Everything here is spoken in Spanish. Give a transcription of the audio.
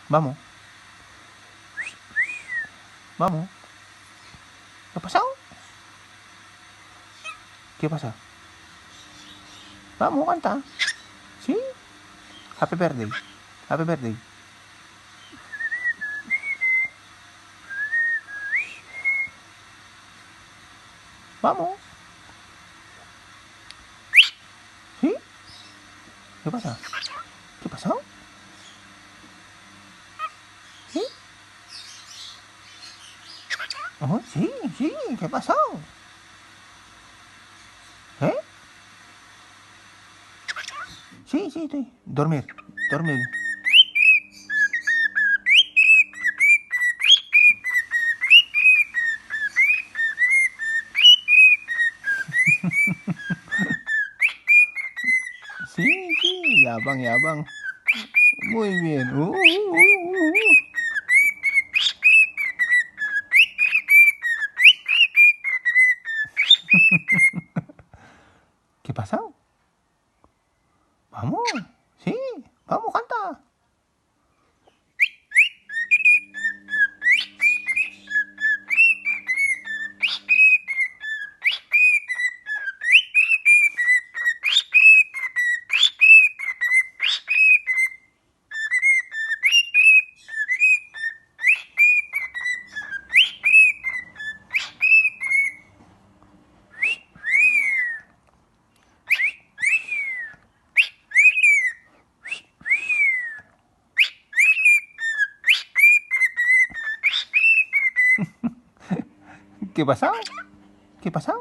Vamos. Vamos. ¿Qué ha pasado? ¿Qué pasa? Vamos, canta. ¿Sí? Happy birthday. Happy birthday. Vamos. ¿Sí? ¿Qué pasa? ¿Qué pasó? ¿Sí? Oh, sí, sí, ¿qué pasó? ¿Eh? Sí, sí, estoy. Dormir, dormir. Sí, sí, ya bang, ya bang. Muy bien. ¿Qué pasa? Vamos. Sí, vamos, canta. ¿Qué pasa? ¿Qué pasa?